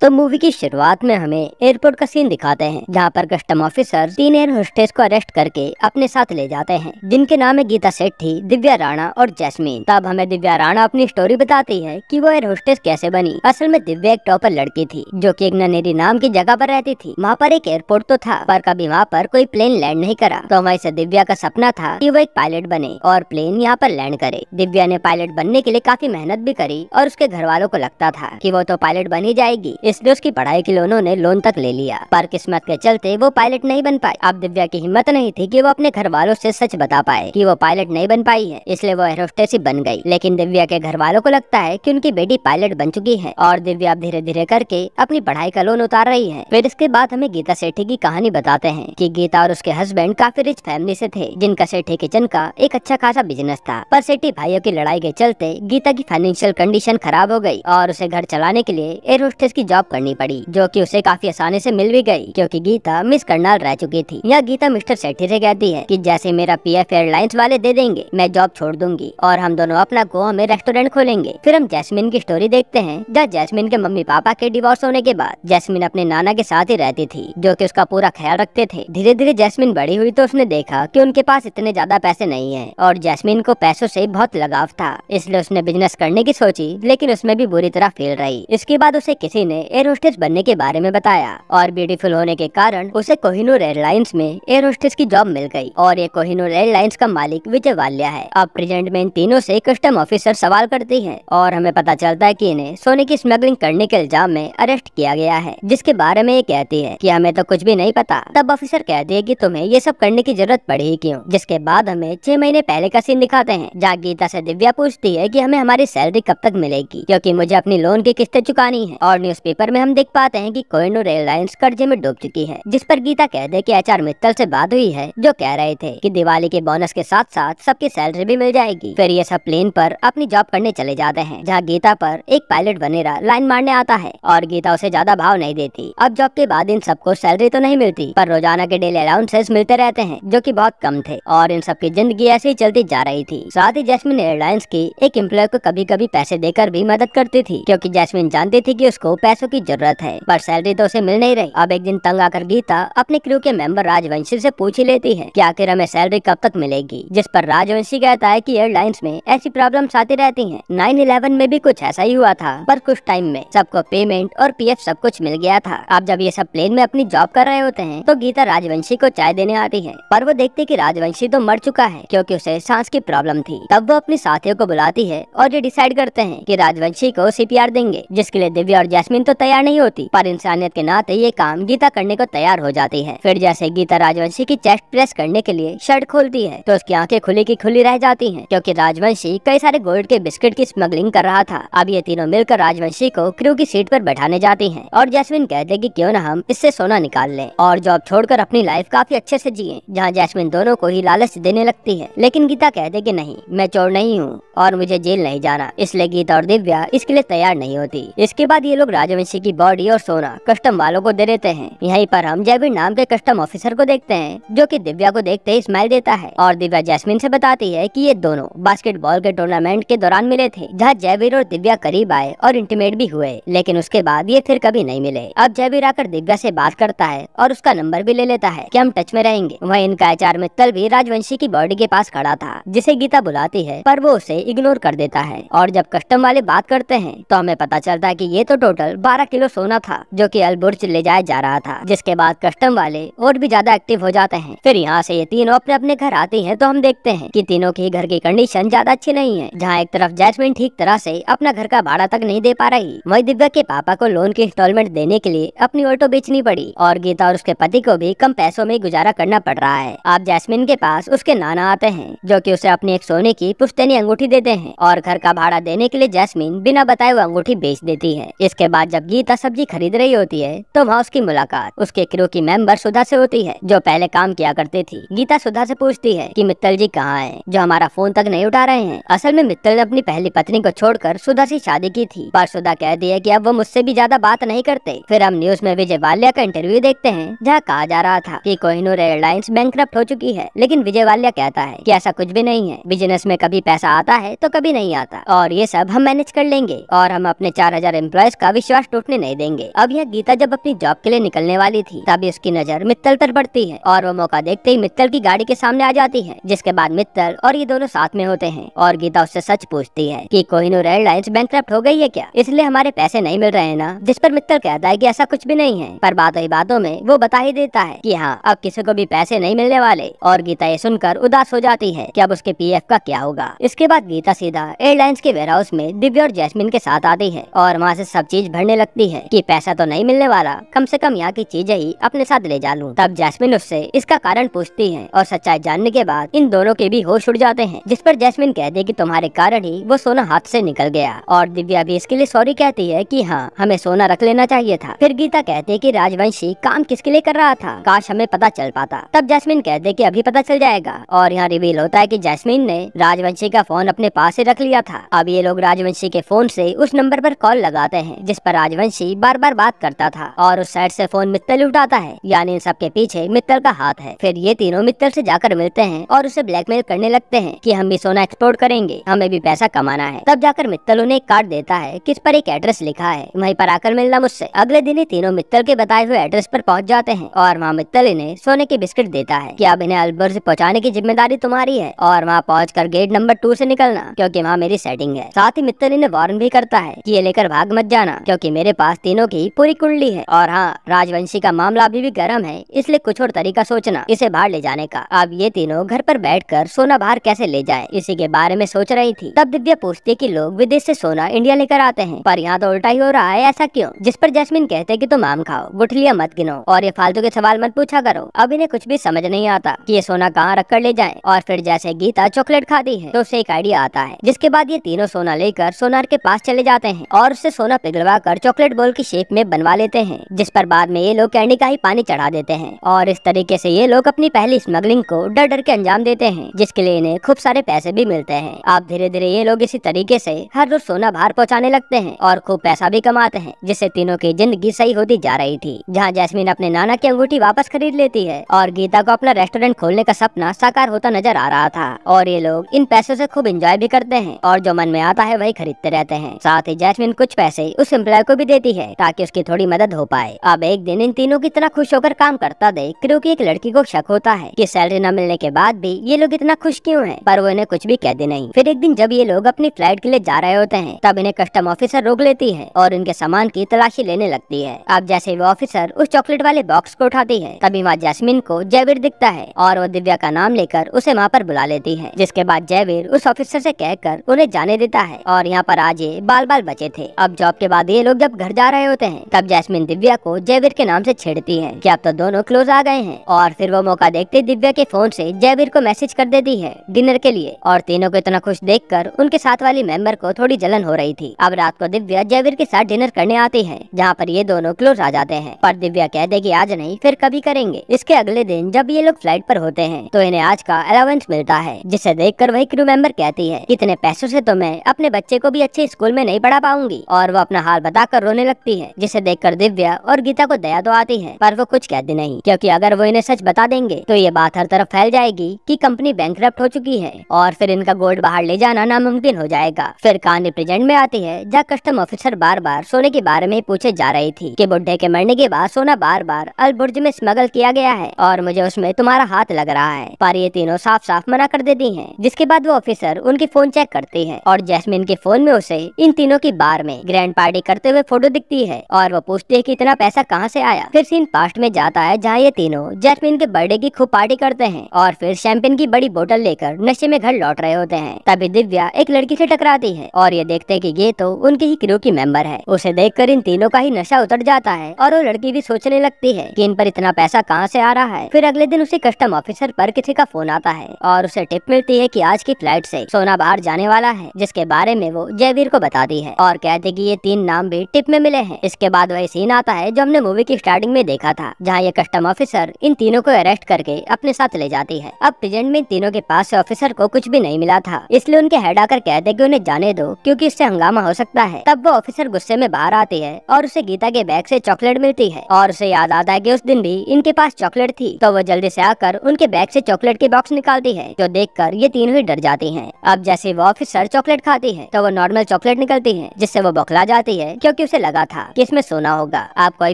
तो मूवी की शुरुआत में हमें एयरपोर्ट का सीन दिखाते हैं, जहाँ पर कस्टम ऑफिसर 3 एयर होस्टेस को अरेस्ट करके अपने साथ ले जाते हैं, जिनके नाम है गीता सेठी, दिव्या राणा और जैस्मीन। तब हमें दिव्या राणा अपनी स्टोरी बताती है कि वो एयर होस्टेस कैसे बनी। असल में दिव्या एक टॉपर लड़की थी, जो कि एक ननेरी नाम की जगह पर रहती थी। वहाँ पर एक एयरपोर्ट तो था, पर कभी वहाँ पर कोई प्लेन लैंड नहीं करा। तो वहीं से दिव्या का सपना था कि वो एक पायलट बने और प्लेन यहाँ पर लैंड करे। दिव्या ने पायलट बनने के लिए काफी मेहनत भी करी और उसके घर वालों को लगता था कि वो तो पायलट बन ही जाएगी, इसलिए उसकी पढ़ाई के लिए उन्होंने लोन तक ले लिया। पर किस्मत के चलते वो पायलट नहीं बन पाई। अब दिव्या की हिम्मत नहीं थी कि वो अपने घर वालों से सच बता पाए कि वो पायलट नहीं बन पाई है, इसलिए वो एयर होस्टेस ही बन गई। लेकिन दिव्या के घर वालों को लगता है कि उनकी बेटी पायलट बन चुकी है और दिव्या अब धीरे धीरे करके अपनी पढ़ाई का लोन उतार रही है। फिर इसके बाद हमें गीता सेठी की कहानी बताते हैं कि गीता और उसके हस्बैंड काफी रिच फैमिली से थे, जिनका सेठी किचन का एक अच्छा खासा बिजनेस था। पर सेठी भाइयों की लड़ाई के चलते गीता की फाइनेंशियल कंडीशन खराब हो गई और उसे घर चलाने के लिए एयर होस्टेस की जॉब करनी पड़ी, जो कि उसे काफी आसानी से मिल भी गई, क्योंकि गीता मिस करनाल रह चुकी थी। यह गीता मिस्टर सेठी से कहती है कि जैसे मेरा पीएफ एयरलाइंस वाले दे देंगे, मैं जॉब छोड़ दूंगी और हम दोनों अपना गोवा में रेस्टोरेंट खोलेंगे। फिर हम जैस्मिन की स्टोरी देखते हैं, जहाँ जैस्मिन के मम्मी पापा के डिवोर्स होने के बाद जैस्मिन अपने नाना के साथ ही रहती थी, जो कि उसका पूरा ख्याल रखते थे। धीरे धीरे जैस्मिन बड़ी हुई तो उसने देखा कि उनके पास इतने ज्यादा पैसे नहीं है और जैस्मिन को पैसों से बहुत लगाव था, इसलिए उसने बिजनेस करने की सोची, लेकिन उसमें भी बुरी तरह फेल रही। इसके बाद उसे किसी ने एयर होस्टेस बनने के बारे में बताया और ब्यूटीफुल होने के कारण उसे कोहिनूर एयरलाइंस में एयर होस्टेस की जॉब मिल गई और ये कोहिनूर एयरलाइंस का मालिक विजय वाल्या है। अब प्रेजेंट में इन तीनों से कस्टम ऑफिसर सवाल करती है और हमें पता चलता है कि इन्हें सोने की स्मगलिंग करने के इल्जाम में अरेस्ट किया गया है, जिसके बारे में ये कहती है कि हमें तो कुछ भी नहीं पता। तब ऑफिसर कहती है कि तुम्हें ये सब करने की जरूरत पड़ी ही क्यों। जिसके बाद हमें 6 महीने पहले का सीन दिखाते हैं, जहाँ गीता से दिव्या पूछती है कि हमें हमारी सैलरी कब तक मिलेगी, क्योंकि मुझे अपनी लोन की किस्तें चुकानी है। और न्यूज़पेपर में हम देख पाते हैं कि कोहिनूर एयरलाइंस कर्जे में डूब चुकी है, जिस पर गीता कहते हैं कि एचआर मित्तल से बात हुई है, जो कह रहे थे कि दिवाली के बोनस के साथ साथ सबकी सैलरी भी मिल जाएगी। फिर ये सब प्लेन पर अपनी जॉब करने चले जाते हैं, जहाँ गीता पर एक पायलट बनेरा लाइन मारने आता है और गीता उसे ज्यादा भाव नहीं देती। अब जॉब के बाद इन सबको सैलरी तो नहीं मिलती, पर रोजाना के डेली अलाउंसेस मिलते रहते हैं, जो कि बहुत कम थे और इन सबकी जिंदगी ऐसे ही चलती जा रही थी। साथ ही जैस्मिन एयरलाइंस की एक एम्प्लॉय को कभी कभी पैसे देकर भी मदद करती थी, क्योंकि जैस्मिन जानती थी कि उसको पैसों की जरूरत है, पर सैलरी तो उसे मिल नहीं रही। अब एक दिन तंग आकर गीता अपने क्रू के मेंबर राजवंशी से पूछ ही लेती है कि आखिर हमें सैलरी कब तक मिलेगी, जिस पर राजवंशी कहता है कि एयरलाइंस में ऐसी प्रॉब्लम्स आती रहती हैं। 9/11 में भी कुछ ऐसा ही हुआ था, पर कुछ टाइम में सबको पेमेंट और पीएफ सब कुछ मिल गया था। अब जब ये सब प्लेन में अपनी जॉब कर रहे होते हैं, तो गीता राजवंशी को चाय देने आती है, पर वो देखती कि राजवंशी तो मर चुका है, क्योंकि उसे सांस की प्रॉब्लम थी। तब वो अपनी साथियों को बुलाती है और ये डिसाइड करते हैं कि राजवंशी को सीपीआर देंगे, जिसके लिए दिव्या और जैस्मिन तो तैयार नहीं होती, पर इंसानियत के नाते ये काम गीता करने को तैयार हो जाती है। फिर जैसे गीता राजवंशी की चेस्ट प्रेस करने के लिए शर्ट खोलती है, तो उसकी आंखें खुली की खुली रह जाती हैं, क्योंकि राजवंशी कई सारे गोल्ड के बिस्किट की स्मगलिंग कर रहा था। अब ये तीनों मिलकर राजवंशी को क्रू की सीट पर बैठाने जाती हैं और जैस्मिन कहते कि क्यों न हम इससे सोना निकाल लें और जॉब छोड़कर अपनी लाइफ काफी अच्छे से जिए, जहाँ जैस्मिन दोनों को ही लालच देने लगती है। लेकिन गीता कहते कि नहीं, मैं चोर नहीं हूँ और मुझे जेल नहीं जाना, इसलिए गीता और दिव्या इसके लिए तैयार नहीं होती। इसके बाद ये लोग राजवंशी की बॉडी और सोना कस्टम वालों को दे देते हैं। यहीं पर हम जयवीर नाम के कस्टम ऑफिसर को देखते हैं, जो कि दिव्या को देखते ही स्माइल देता है और दिव्या जैस्मिन से बताती है कि ये दोनों बास्केटबॉल के टूर्नामेंट के दौरान मिले थे, जहाँ जयवीर और दिव्या करीब आए और इंटीमेट भी हुए, लेकिन उसके बाद ये फिर कभी नहीं मिले। अब जयवीर आकर दिव्या से बात करता है और उसका नंबर भी ले लेता है कि हम टच में रहेंगे। वहीं इनका एचआर मित्तल भी राजवंशी की बॉडी के पास खड़ा था, जिसे गीता बुलाती है, पर वो उसे इग्नोर कर देता है। और जब कस्टम वाले बात करते हैं, तो हमें पता चलता है कि ये तो टोटल 12 किलो सोना था, जो कि अलबुर्ज ले जाया जा रहा था। जिसके बाद कस्टम वाले और भी ज्यादा एक्टिव हो जाते हैं। फिर यहाँ से ये तीनों अपने अपने घर आती हैं, तो हम देखते हैं कि तीनों के घर की कंडीशन ज्यादा अच्छी नहीं है, जहाँ एक तरफ जैस्मिन ठीक तरह से अपना घर का भाड़ा तक नहीं दे पा रही, वहीं दिव्या के पापा को लोन की इंस्टॉलमेंट देने के लिए अपनी ऑटो बेचनी पड़ी और गीता और उसके पति को भी कम पैसों में गुजारा करना पड़ रहा है। अब जैस्मिन के पास उसके नाना आते हैं, जो कि उसे अपनी एक सोने की पुश्तैनी अंगूठी देते हैं और घर का भाड़ा देने के लिए जैस्मिन बिना बताए वो अंगूठी बेच देती है। इसके बाद जब गीता सब्जी खरीद रही होती है, तो वहाँ उसकी मुलाकात उसके क्रू की मेंबर सुधा से होती है, जो पहले काम किया करती थी। गीता सुधा से पूछती है कि मित्तल जी कहाँ हैं, जो हमारा फोन तक नहीं उठा रहे हैं। असल में मित्तल ने अपनी पहली पत्नी को छोड़कर सुधा से शादी की थी, पर सुधा कहती है कि अब वो मुझसे भी ज्यादा बात नहीं करते। फिर हम न्यूज में विजय वाल्या का इंटरव्यू देखते हैं, जहाँ कहा जा रहा था कि कोहिनूर एयरलाइंस बैंकरप्ट हो चुकी है, लेकिन विजय वाल्या कहता है कि ऐसा कुछ भी नहीं है, बिजनेस में कभी पैसा आता है तो कभी नहीं आता और ये सब हम मैनेज कर लेंगे और हम अपने 4000 एम्प्लॉयज का विश्वास विश्वास टूटने नहीं देंगे। अब यह गीता जब अपनी जॉब के लिए निकलने वाली थी तभी उसकी नजर मित्तल पर पड़ती है और वो मौका देखते ही मित्तल की गाड़ी के सामने आ जाती है। जिसके बाद मित्तल और ये दोनों साथ में होते हैं और गीता उससे सच पूछती है कि कोहिनूर एयरलाइंस बैंकक्रप्ट हो गई है क्या, इसलिए हमारे पैसे नहीं मिल रहे हैं ना। जिस पर मित्तल कहता है कि ऐसा कुछ भी नहीं है, पर बातों ही बातों में वो बता ही देता है कि हाँ अब किसी को भी पैसे नहीं मिलने वाले। और गीता ये सुनकर उदास हो जाती है कि अब उसके पीएफ का क्या होगा। इसके बाद गीता सीधा एयरलाइंस के वेयरहाउस में दिव्या और जैस्मिन के साथ आती है और वहाँ से सब चीज भरने लगती है कि पैसा तो नहीं मिलने वाला, कम से कम यहाँ की चीजें ही अपने साथ ले जा लूं। तब जैस्मिन उससे इसका कारण पूछती है और सच्चाई जानने के बाद इन दोनों के भी होश उड़ जाते हैं। जिस पर जैस्मिन कहती है कि तुम्हारे कारण ही वो सोना हाथ से निकल गया और दिव्या भी इसके लिए सॉरी कहती है कि हाँ हमें सोना रख लेना चाहिए था। फिर गीता कहती है कि राजवंशी काम किसके लिए कर रहा था, काश हमें पता चल पाता। तब जैस्मिन कहते है कि अभी पता चल जाएगा और यहाँ रिवील होता है कि जैस्मिन ने राजवंशी का फोन अपने पास ही रख लिया था। अब ये लोग राजवंशी के फोन से उस नंबर पर कॉल लगाते हैं जिस पर राजवंशी बार बार बात करता था और उस साइड से फोन मित्तल उठाता है, यानी इन सबके पीछे मित्तल का हाथ है। फिर ये तीनों मित्तल से जाकर मिलते हैं और उसे ब्लैकमेल करने लगते हैं कि हम भी सोना एक्सपोर्ट करेंगे, हमें भी पैसा कमाना है। तब जाकर मित्तल उन्हें एक कार्ड देता है किस पर एक एड्रेस लिखा है, वहीं पर आकर मिलना मुझसे। अगले दिन ही तीनों मित्तल के बताए हुए एड्रेस पर पहुंच जाते हैं और वहाँ मित्तल इन्हें सोने के बिस्किट देता है कि अब इन्हें अलबर्ज पहुँचाने की जिम्मेदारी तुम्हारी है और वहाँ पहुँचकर गेट नंबर 2 से निकलना क्योंकि वहाँ मेरी सेटिंग है। साथ ही मित्तल इन्हें वार्न भी करता है कि ये लेकर भाग मत जाना क्योंकि मेरे पास तीनों की पूरी कुंडली है और हाँ राजवंशी का मामला अभी भी गर्म है, इसलिए कुछ और तरीका सोचना इसे बाहर ले जाने का। अब ये तीनों घर पर बैठकर सोना बाहर कैसे ले जाए इसी के बारे में सोच रही थी। तब दिव्या पूछती है कि लोग विदेश से सोना इंडिया लेकर आते हैं पर यहाँ तो उल्टा ही हो रहा है, ऐसा क्यों। जिस पर जैस्मिन कहते हैं कि तुम आम खाओ, गुठलियां मत गिनो और ये फालतू के सवाल मत पूछा करो। अब इन्हें कुछ भी समझ नहीं आता कि ये सोना कहाँ रख कर ले जाए। और फिर जैसे गीता चॉकलेट खाती है तो उसे एक आइडिया आता है, जिसके बाद ये तीनों सोना लेकर सोनार के पास चले जाते हैं और उससे सोना पिघलवा कर चॉकलेट बॉल की शेप में बनवा लेते हैं। जिस पर बाद में ये लोग कैंडी का ही पानी चढ़ा देते हैं और इस तरीके से ये लोग अपनी पहली स्मगलिंग को डर डर के अंजाम देते हैं, जिसके लिए इन्हें खूब सारे पैसे भी मिलते हैं। अब धीरे धीरे ये लोग इसी तरीके से हर रोज सोना बाहर पहुँचाने लगते हैं और खूब पैसा भी कमाते हैं, जिससे तीनों की जिंदगी सही होती जा रही थी। जहाँ जैस्मिन अपने नाना की अंगूठी वापस खरीद लेती है और गीता को अपना रेस्टोरेंट खोलने का सपना साकार होता नजर आ रहा था और ये लोग इन पैसों से खूब एंजॉय भी करते हैं और जो मन में आता है वही खरीदते रहते हैं। साथ ही जैस्मिन कुछ पैसे उस एम्प्लॉय को भी देती है ताकि उसकी थोड़ी मदद हो पाए। अब एक दिन इन तीनों की तरह खुश होकर काम करता देख क्रू की एक लड़की को शक होता है कि सैलरी न मिलने के बाद भी ये लोग इतना खुश क्यों हैं, पर वो इन्हें कुछ भी कहते नहीं। फिर एक दिन जब ये लोग अपनी फ्लाइट के लिए जा रहे होते हैं तब इन्हें कस्टम ऑफिसर रोक लेती है और इनके सामान की तलाशी लेने लगती है। अब जैसे वो ऑफिसर उस चॉकलेट वाले बॉक्स को उठाती है तभी वहाँ जैस्मिन को जयवीर दिखता है और वो दिव्या का नाम लेकर उसे वहाँ पर बुला लेती है। जिसके बाद जयवीर उस ऑफिसर से कहकर उन्हें जाने देता है और यहाँ पर आज ये बाल बाल बचे थे। अब जॉब के बाद ये लोग जब घर जा रहे होते हैं तब जैस्मिन दिव्या को जयवीर के नाम से छेड़ती है कि अब तो दोनों क्लोज आ गए हैं और फिर वो मौका देखते दिव्या के फोन से जयवीर को मैसेज कर देती है डिनर के लिए और तीनों को इतना खुश देखकर उनके साथ वाली मेंबर को थोड़ी जलन हो रही थी। अब रात को दिव्या जयवीर के साथ डिनर करने आती है जहाँ पर ये दोनों क्लोज आ जाते हैं, पर दिव्या कहते कि आज नहीं फिर कभी करेंगे। इसके अगले दिन जब ये लोग फ्लाइट पर होते हैं तो इन्हें आज का अलाउंस मिलता है, जिसे देखकर वही क्रू मेंबर कहती है इतने पैसों से तो मैं अपने बच्चे को भी अच्छे स्कूल में नहीं पढ़ा पाऊंगी और वो अपना हाल बताकर रोने लगती है। जिसे देखकर दिव्या और गीता को दया तो आती है पर वो कुछ कहती नहीं क्योंकि अगर वो इन्हें सच बता देंगे तो ये बात हर तरफ फैल जाएगी कि कंपनी बैंकरप्ट हो चुकी है और फिर इनका गोल्ड बाहर ले जाना नामुमकिन हो जाएगा। फिर कहानी प्रेजेंट में आती है जहाँ कस्टम ऑफिसर बार बार सोने के बारे में पूछे जा रही थी कि बुड्ढे के मरने के बाद सोना बार बार अलबुर्ज में स्मगल किया गया है और मुझे उसमें तुम्हारा हाथ लग रहा है, पर ये तीनों साफ साफ मना कर देती हैं। जिसके बाद वो ऑफिसर उनकी फोन चेक करती है और जैस्मिन के फोन में उसे इन तीनों की बार में ग्रैंड पार्टी करते हुए फोटो दिखती है और वो पूछती है कि इतना पैसा कहाँ से आया। फिर सीन पास्ट में जाता है जहाँ ये तीनों जैस्मिन के बर्थडे की खूब पार्टी करते हैं और फिर शैंपेन की बड़ी बोतल लेकर नशे में घर लौट रहे होते हैं। तभी दिव्या एक लड़की से टकराती है और ये देखते हैं कि ये तो उनकी ही क्रू की मेंबर है। उसे देखकर इन तीनों का ही नशा उतर जाता है और वो लड़की भी सोचने लगती है कि इन पर इतना पैसा कहाँ से आ रहा है। फिर अगले दिन उसे कस्टम ऑफिसर पर किसी का फोन आता है और उसे टिप मिलती है कि आज की फ्लाइट से सोना बाहर जाने वाला है, जिसके बारे में वो जयवीर को बताती है और कहते कि ये 3 नाम भी टिप में मिले हैं। इसके बाद वही सीन आता है जो हमने मूवी की स्टार्टिंग में देखा था जहाँ ये कस्टम ऑफिसर इन तीनों को अरेस्ट करके अपने साथ ले जाती है। अब प्रेजेंट में इन तीनों के पास से ऑफिसर को कुछ भी नहीं मिला था, इसलिए उनके हेड आकर कहते कि उन्हें जाने दो क्योंकि इससे हंगामा हो सकता है। तब वो ऑफिसर गुस्से में बाहर आती है और उसे गीता के बैग से चॉकलेट मिलती है और उसे याद आता है कि उस दिन भी इनके पास चॉकलेट थी, तो वो जल्दी से आकर उनके बैग से चॉकलेट के बॉक्स निकालती है जो देखकर ये तीनों ही डर जाती हैं। अब जैसे वो ऑफिसर चॉकलेट खाती है तो वो नॉर्मल चॉकलेट निकलती है जिससे वो बौखला जाती है क्योंकि क्योंकि उसे लगा था कि इसमें सोना होगा। अब कोई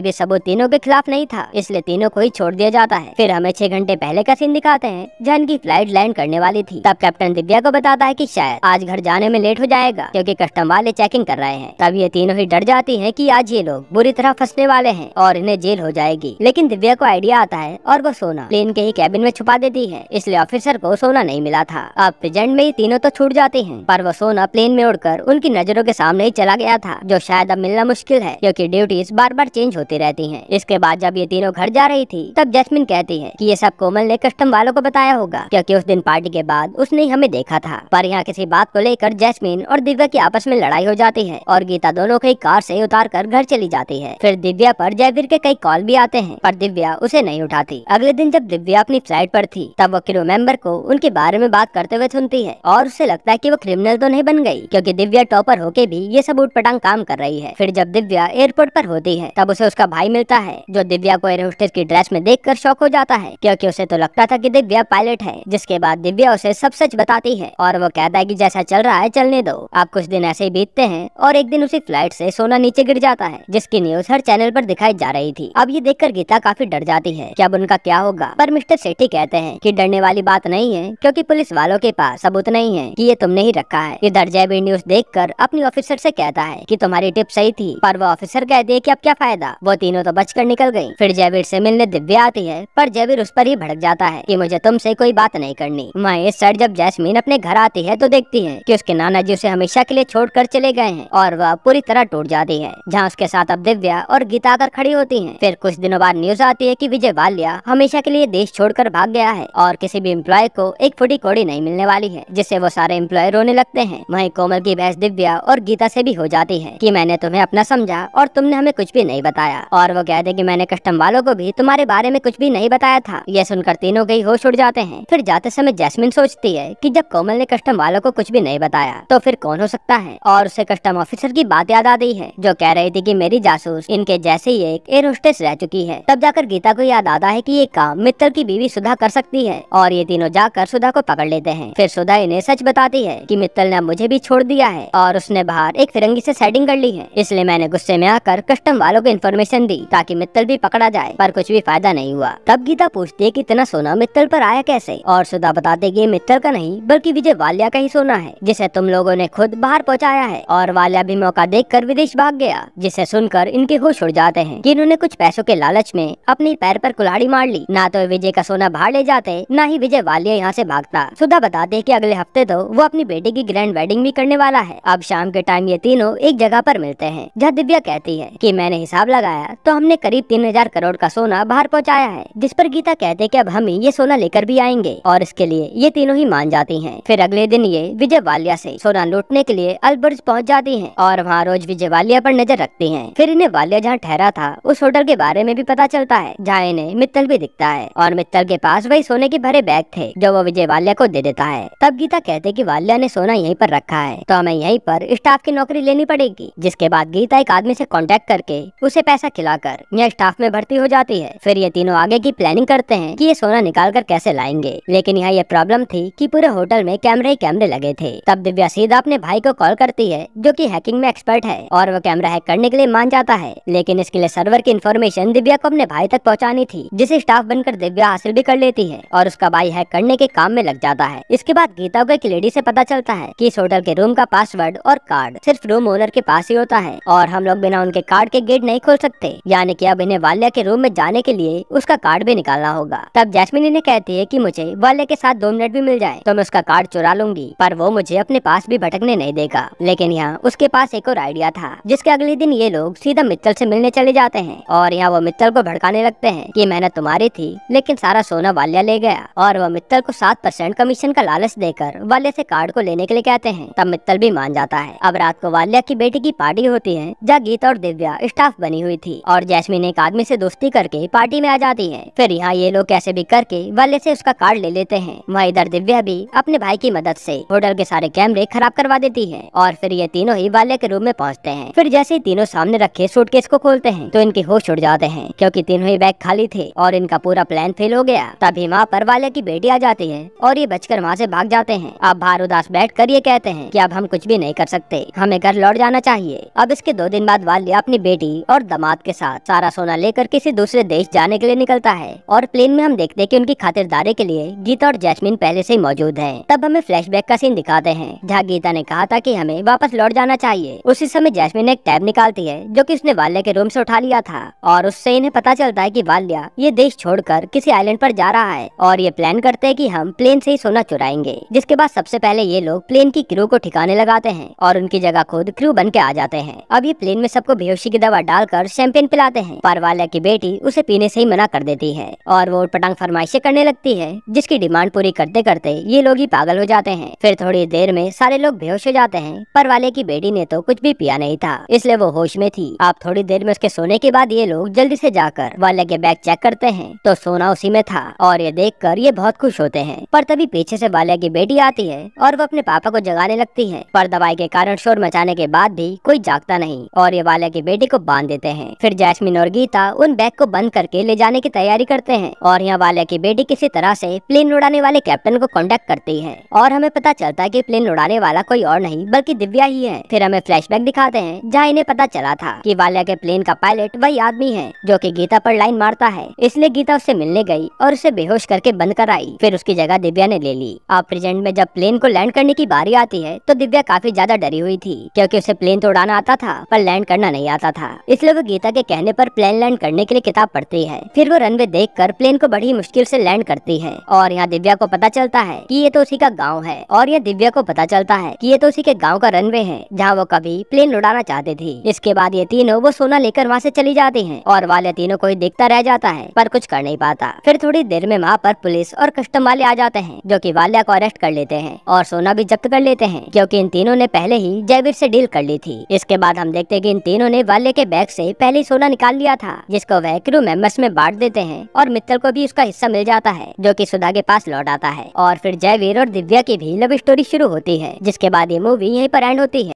भी सबूत तीनों के खिलाफ नहीं था, इसलिए तीनों को ही छोड़ दिया जाता है। फिर हमें 6 घंटे पहले का सीन दिखाते हैं जहाँ इनकी फ्लाइट लैंड करने वाली थी। तब कैप्टन दिव्या को बताता है कि शायद आज घर जाने में लेट हो जाएगा क्योंकि कस्टम वाले चेकिंग कर रहे हैं। तब ये तीनों ही डर जाती हैं कि आज ये लोग बुरी तरह फंसने वाले हैं और इन्हें जेल हो जाएगी। लेकिन दिव्या को आइडिया आता है और वो सोना प्लेन के ही कैबिन में छुपा देती है, इसलिए ऑफिसर को सोना नहीं मिला था। अब प्रेजेंट में ही तीनों तो छूट जाते हैं, पर वो सोना प्लेन में उड़कर उनकी नजरों के सामने ही चला गया था, जो शायद अब मिलना मुश्किल है क्योंकि ड्यूटीज बार बार चेंज होती रहती हैं। इसके बाद जब ये तीनों घर जा रही थी तब जैस्मिन कहती है कि ये सब कोमल ने कस्टम वालों को बताया होगा क्योंकि उस दिन पार्टी के बाद उसने हमें देखा था। पर यहाँ किसी बात को लेकर जैस्मिन और दिव्या की आपस में लड़ाई हो जाती है और गीता दोनों को कार से उतार कर घर चली जाती है। फिर दिव्या पर जयवीर के कई कॉल भी आते हैं पर दिव्या उसे नहीं उठाती। अगले दिन जब दिव्या अपनी फ्लाइट पर थी तब वो क्रू मेंबर को उनके बारे में बात करते हुए सुनती है और उसे लगता है कि वो क्रिमिनल तो नहीं बन गई क्योंकि दिव्या टॉपर होके भी ये सब उटपटांग काम कर रही है। फिर जब दिव्या एयरपोर्ट पर होती है तब उसे उसका भाई मिलता है जो दिव्या को एयर होस्टेस की ड्रेस में देखकर शॉक हो जाता है क्योंकि उसे तो लगता था कि दिव्या पायलट है। जिसके बाद दिव्या उसे सब सच बताती है और वो कहता है कि जैसा चल रहा है चलने दो। अब कुछ दिन ऐसे ही बीतते हैं और एक दिन उसी फ्लाइट से सोना नीचे गिर जाता है जिसकी न्यूज हर चैनल पर दिखाई जा रही थी। अब ये देखकर गीता काफी डर जाती है कि अब उनका क्या होगा, पर मिस्टर सेठी कहते हैं कि डरने वाली बात नहीं है क्योंकि पुलिस वालों के पास सबूत नहीं है कि ये तुमने ही रखा है। इधर जयवीर न्यूज देखकर अपनी ऑफिसर से कहता है कि तुम्हारी टिप सही थी, पर वो ऑफिसर कहती है कि अब क्या फायदा, वो तीनों तो बचकर निकल गयी। फिर जयवीर से मिलने दिव्या आती है पर जयवीर उस पर ही भड़क जाता है कि मुझे तुमसे कोई बात नहीं करनी। वहीं इस साइड जब जैस्मीन अपने घर आती है तो देखती है कि उसके नाना जी उसे हमेशा के लिए छोड़कर चले गए हैं और वह पूरी तरह टूट जाती है, जहाँ उसके साथ अब दिव्या और गीता आकर खड़ी होती हैं। फिर कुछ दिनों बाद न्यूज आती है कि विजय वालिया हमेशा के लिए देश छोड़कर भाग गया है और किसी भी एम्प्लॉय को एक फुटी कौड़ी नहीं मिलने वाली है, जिससे वो सारे एम्प्लॉय रोने लगते हैं। वहीं कोमल की बहस दिव्या और गीता से भी हो जाती है कि मैंने तुम्हें अपना समझा और तुमने हमें कुछ भी नहीं बताया, और वो कहते कि मैंने कस्टम वालों को भी तुम्हारे बारे में कुछ भी नहीं बताया था। यह सुनकर तीनों के ही होश उड़ जाते हैं। फिर जाते समय जैस्मिन सोचती है कि जब कोमल ने कस्टम वालों को कुछ भी नहीं बताया तो फिर कौन हो सकता है, और उसे कस्टम ऑफिसर की बात याद आ गई है जो कह रही थी कि मेरी जासूस इनके जैसे ही एक एयर होस्टेस रह चुकी है। तब जाकर गीता को याद आता है कि ये काम मित्तल की बीवी सुधा कर सकती है और ये तीनों जाकर सुधा को पकड़ लेते हैं। फिर सुधा इन्हें सच बताती है कि मित्तल ने मुझे भी छोड़ दिया है और उसने बाहर एक फिरंगी से सेटिंग कर ली है, इसलिए मैंने गुस्से में आकर कस्टम वालों को इन्फॉर्मेशन दी ताकि मित्तल भी पकड़ा जाए, पर कुछ भी फायदा नहीं हुआ। तब गीता पूछती है कि इतना सोना मित्तल पर आया कैसे, और सुधा बताते कि मित्तल का नहीं बल्कि विजय वालिया का ही सोना है जिसे तुम लोगों ने खुद बाहर पहुंचाया है, और वालिया भी मौका देखकर विदेश भाग गया, जिसे सुनकर इनके होश उड़ जाते हैं कि इन्होंने कुछ पैसों के लालच में अपने पैर पर कुल्हाड़ी मार ली। ना तो विजय का सोना बाहर ले जाते, ना ही विजय वालिया यहाँ से भागता। सुधा बताते हैं कि अगले हफ्ते तो वो अपनी बेटी की ग्रैंड वेडिंग भी करने वाला है। अब शाम के टाइम ये तीनों एक जगह पर मिलते हैं जहाँ दिव्या कहती है कि मैंने हिसाब लगाया तो हमने करीब 3000 करोड़ का सोना बाहर पहुँचाया है, जिस पर गीता कहते कि अब हम ही ये सोना लेकर भी आएंगे, और इसके लिए ये तीनों ही मान जाती हैं। फिर अगले दिन ये विजय वालिया से सोना लूटने के लिए अल्बर्ज पहुँच जाती हैं और वहाँ रोज विजय वालिया पर नजर रखती हैं। फिर इन्हें वालिया जहाँ ठहरा था उस होटल के बारे में भी पता चलता है जहाँ इन्हें मित्तल भी दिखता है, और मित्तल के पास वही सोने के भरे बैग थे जो वो विजय वालिया को दे देता है। तब गीता कहते कि वालिया ने सोना यहीं पर रखा है तो हमें यहीं पर स्टाफ की नौकरी लेनी पड़ेगी। जिसके बाद गीता एक आदमी से कांटेक्ट करके उसे पैसा खिलाकर यह स्टाफ में भर्ती हो जाती है। फिर ये तीनों आगे की प्लानिंग करते हैं कि ये सोना निकाल कर कैसे लाएंगे, लेकिन यहाँ ये प्रॉब्लम थी कि पूरे होटल में कैमरे ही कैमरे लगे थे। तब दिव्या सीधा अपने भाई को कॉल करती है जो कि हैकिंग में एक्सपर्ट है, और वो कैमरा हैक करने के लिए मान जाता है, लेकिन इसके लिए सर्वर की इन्फॉर्मेशन दिव्या को अपने भाई तक पहुँचानी थी, जिसे स्टाफ बनकर दिव्या हासिल भी कर लेती है और उसका भाई हैक करने के काम में लग जाता है। इसके बाद गीता को एक लेडी से पता चलता है कि इस होटल के रूम का पासवर्ड और कार्ड सिर्फ रूम ओनर के पास ही होता है और हम लोग बिना उनके कार्ड के गेट नहीं खोल सकते, यानी कि अब इन्हें वालिया के रूम में जाने के लिए उसका कार्ड भी निकालना होगा। तब जैस्मिन इन्हें कहती है कि मुझे वालिया के साथ 2 मिनट भी मिल जाए तो मैं उसका कार्ड चुरा लूंगी, पर वो मुझे अपने पास भी भटकने नहीं देगा। लेकिन यहाँ उसके पास एक और आइडिया था, जिसके अगले दिन ये लोग सीधा मित्तल से मिलने चले जाते हैं और यहाँ वो मित्तल को भड़काने लगते हैं कि मेहनत तुम्हारी थी लेकिन सारा सोना वालिया ले गया, और वो मित्तल को 7% कमीशन का लालच देकर वालिया से कार्ड को लेने के लिए कहते हैं। तब मित्तल भी मान जाता है। अब रात को वालिया की बेटी की पार्टी होती है जहाँ गीता और दिव्या स्टाफ बनी हुई थी, और जैस्मिन एक आदमी से दोस्ती करके पार्टी में आ जाती है। फिर यहाँ ये लोग कैसे भी करके वालिया से उसका कार्ड ले लेते हैं। वहाँ इधर दिव्या भी अपने भाई की मदद से होटल के सारे कैमरे खराब करवा देती है, और फिर ये तीनों ही वालिया के रूम में पहुँचते हैं। फिर जैसे ही तीनों सामने रखे सूटकेस को खोलते हैं तो इनके होश उड़ जाते हैं क्योंकि तीनों ही बैग खाली थे और इनका पूरा प्लान फेल हो गया। तभी वहाँ पर वालिया की बेटी आ जाती है और ये बचकर वहाँ से भाग जाते हैं। अब बाहर उदास बैठ कर ये कहते हैं कि अब हम कुछ भी नहीं कर सकते, हमें घर लौट जाना चाहिए। अब अब इसके 2 दिन बाद वाल्या अपनी बेटी और दामाद के साथ सारा सोना लेकर किसी दूसरे देश जाने के लिए निकलता है और प्लेन में हम देखते हैं कि उनकी खातिरदारी के लिए गीता और जैस्मीन पहले से ही मौजूद हैं। तब हमें फ्लैशबैक का सीन दिखाते हैं जहाँ गीता ने कहा था कि हमें वापस लौट जाना चाहिए। उसी समय जैस्मीन एक टैब निकालती है जो कि उसने वाल्या के रूम से उठा लिया था और उससे इन्हें पता चलता है कि वाल्या ये देश छोड़कर किसी आइलैंड पर जा रहा है और ये प्लान करते हैं कि हम प्लेन से ही सोना चुराएंगे। जिसके बाद सबसे पहले ये लोग प्लेन की क्रू को ठिकाने लगाते हैं और उनकी जगह खुद क्रू बन के आ जाते हैं। अब ये प्लेन में सबको बेहोशी की दवा डालकर शैंपेन पिलाते हैं पर वाल्या की बेटी उसे पीने से ही मना कर देती है और वो पटांग फरमाइशें करने लगती है जिसकी डिमांड पूरी करते करते ये लोग ही पागल हो जाते हैं। फिर थोड़ी देर में सारे लोग बेहोश हो जाते हैं पर वाले की बेटी ने तो कुछ भी पिया नहीं था इसलिए वो होश में थी। अब थोड़ी देर में उसके सोने के बाद ये लोग जल्दी से जाकर वाले के बैग चेक करते हैं तो सोना उसी में था और ये देखकर ये बहुत खुश होते हैं। पर तभी पीछे से वाले की बेटी आती है और वो अपने पापा को जगाने लगती है पर दवाई के कारण शोर मचाने के बाद भी कोई जागता नहीं और ये वाले की बेटी को बांध देते हैं। फिर जैस्मीन और गीता उन बैग को बंद करके ले जाने की तैयारी करते हैं और यहाँ वाले की बेटी किसी तरह से प्लेन उड़ाने वाले कैप्टन को कांटेक्ट करती है और हमें पता चलता है कि प्लेन उड़ाने वाला कोई और नहीं बल्कि दिव्या ही है। फिर हमें फ्लैशबैक दिखाते हैं जहाँ इन्हें पता चला था कि वाल्या के प्लेन का पायलट वही आदमी है जो कि गीता पर लाइन मारता है, इसलिए गीता उससे मिलने गई और उसे बेहोश करके बंद कर आई। फिर उसकी जगह दिव्या ने ले ली। अब प्रेजेंट में जब प्लेन को लैंड करने की बारी आती है तो दिव्या काफी ज्यादा डरी हुई थी क्योंकि उसे प्लेन तो उड़ाना आता था पर लैंड करना नहीं आता था, इसलिए वो गीता के कहने पर प्लेन लैंड करने के लिए किताब पढ़ती है। फिर वो रनवे देखकर प्लेन को बड़ी मुश्किल से लैंड करती है और यहाँ दिव्या को पता चलता है कि ये तो उसी का गांव है और यह दिव्या को पता चलता है कि ये तो उसी के गांव का रनवे है जहाँ वो कभी प्लेन उड़ाना चाहती थी। इसके बाद ये तीनों वो सोना लेकर वहाँ से चली जाती हैं और वाले तीनों को ही देखता रह जाता है पर कुछ कर नहीं पाता। फिर थोड़ी देर में वहाँ पर पुलिस और कस्टम वाले आ जाते हैं जो कि वाल्या को अरेस्ट कर लेते हैं और सोना भी जब्त कर लेते हैं क्योंकि इन तीनों ने पहले ही जयवीर से डील कर ली थी। इसके बाद हम देखते हैं कि इन तीनों ने वाल्या के बैग से पहले ही सोना निकाल लिया था जिसको वह क्रू मेंबर्स में बांट देते हैं और मित्तल को भी उसका हिस्सा मिल जाता है जो कि सुधा के पास लौट आता है और फिर जयवीर और दिव्या की भी लव स्टोरी शुरू होती है। जिसके बाद ये मूवी यहीं पर एंड होती है।